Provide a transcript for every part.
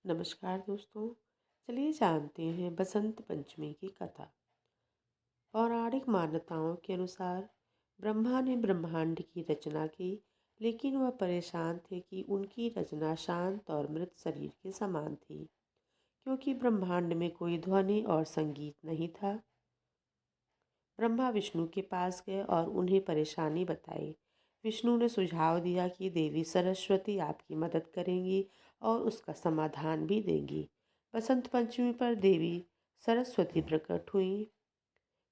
नमस्कार दोस्तों। चलिए जानते हैं बसंत पंचमी की कथा। पौराणिक मान्यताओं के अनुसार ब्रह्मा ने ब्रह्मांड की रचना की, लेकिन वह परेशान थे कि उनकी रचना शांत और मृत शरीर के समान थी, क्योंकि ब्रह्मांड में कोई ध्वनि और संगीत नहीं था। ब्रह्मा विष्णु के पास गए और उन्हें परेशानी बताई। विष्णु ने सुझाव दिया कि देवी सरस्वती आपकी मदद करेंगी और उसका समाधान भी देंगी। बसंत पंचमी पर देवी सरस्वती प्रकट हुई।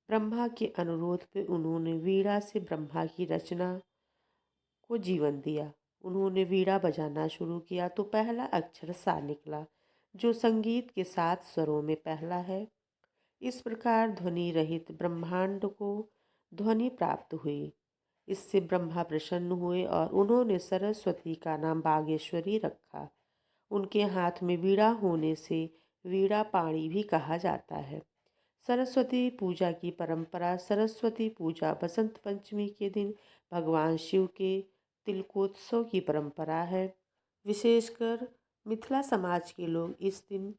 ब्रह्मा के अनुरोध पे उन्होंने वीणा से ब्रह्मा की रचना को जीवन दिया। उन्होंने वीणा बजाना शुरू किया तो पहला अक्षर सा निकला, जो संगीत के 7 स्वरों में पहला है। इस प्रकार ध्वनि रहित ब्रह्मांड को ध्वनि प्राप्त हुई। इससे ब्रह्मा प्रसन्न हुए और उन्होंने सरस्वती का नाम बागेश्वरी रखा। उनके हाथ में वीणा होने से वीणा पाणी भी कहा जाता है। सरस्वती पूजा की परंपरा। सरस्वती पूजा बसंत पंचमी के दिन भगवान शिव के तिलकोत्सव की परंपरा है। विशेषकर मिथिला समाज के लोग इस दिन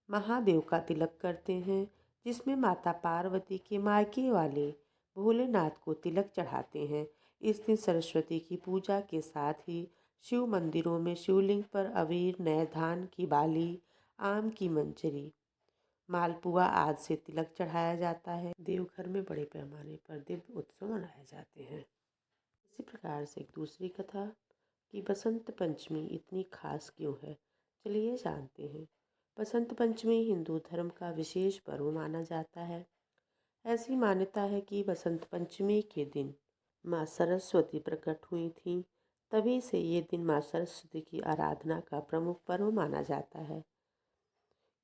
महादेव का तिलक करते हैं, जिसमें माता पार्वती के मायके वाले भोलेनाथ को तिलक चढ़ाते हैं। इस दिन सरस्वती की पूजा के साथ ही शिव मंदिरों में शिवलिंग पर अबीर, नए धान की बाली, आम की मंजरी, मालपुआ आदि से तिलक चढ़ाया जाता है। देवघर में बड़े पैमाने पर दिव्य उत्सव मनाए जाते हैं। इसी प्रकार से एक दूसरी कथा कि बसंत पंचमी इतनी खास क्यों है, चलिए जानते हैं। बसंत पंचमी हिंदू धर्म का विशेष पर्व माना जाता है। ऐसी मान्यता है कि बसंत पंचमी के दिन माँ सरस्वती प्रकट हुई थीं। तभी से ये दिन माँ सरस्वती की आराधना का प्रमुख पर्व माना जाता है।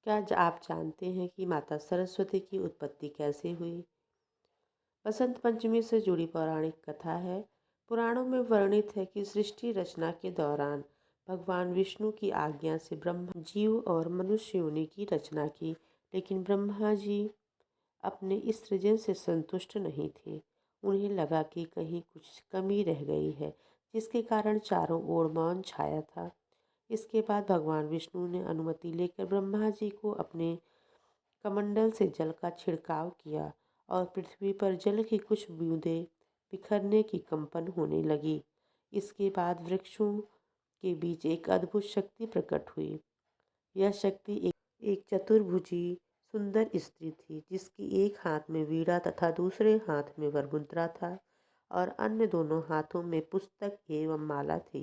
क्या आप जानते हैं कि माता सरस्वती की उत्पत्ति कैसे हुई? बसंत पंचमी से जुड़ी पौराणिक कथा है। पुराणों में वर्णित है कि सृष्टि रचना के दौरान भगवान विष्णु की आज्ञा से ब्रह्मा जीव और मनुष्य योनि की रचना की, लेकिन ब्रह्मा जी अपने इस सृजन से संतुष्ट नहीं थे। उन्हें लगा कि कहीं कुछ कमी रह गई है, जिसके कारण चारों ओर मौन छाया था। इसके बाद भगवान विष्णु ने अनुमति लेकर ब्रह्मा जी को अपने कमंडल से जल का छिड़काव किया और पृथ्वी पर जल की कुछ बूंदें बिखरने की कंपन होने लगी। इसके बाद वृक्षों के बीच एक अद्भुत शक्ति प्रकट हुई। यह शक्ति एक चतुर्भुजी सुंदर स्त्री थी, जिसकी एक हाथ में वीणा तथा दूसरे हाथ में वरमुद्रा था और अन्य दोनों हाथों में पुस्तक एवं माला थी।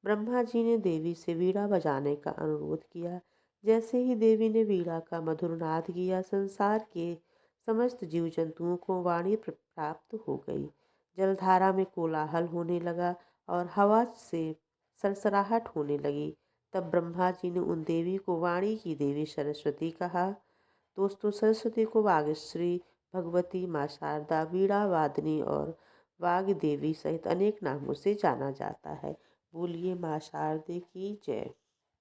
ब्रह्मा जी ने देवी से वीणा बजाने का अनुरोध किया। जैसे ही देवी ने वीणा का मधुर नाद किया, संसार के समस्त जीव जंतुओं को वाणी प्राप्त हो गई। जलधारा में कोलाहल होने लगा और हवा से सरसराहट होने लगी। तब ब्रह्मा जी ने उन देवी को वाणी की देवी सरस्वती कहा। दोस्तों, सरस्वती को वागीश्वरी, भगवती, माँ शारदा, वीणा वादिनी और वाग देवी सहित अनेक नामों से जाना जाता है। बोलिए माँ शारदे की जय।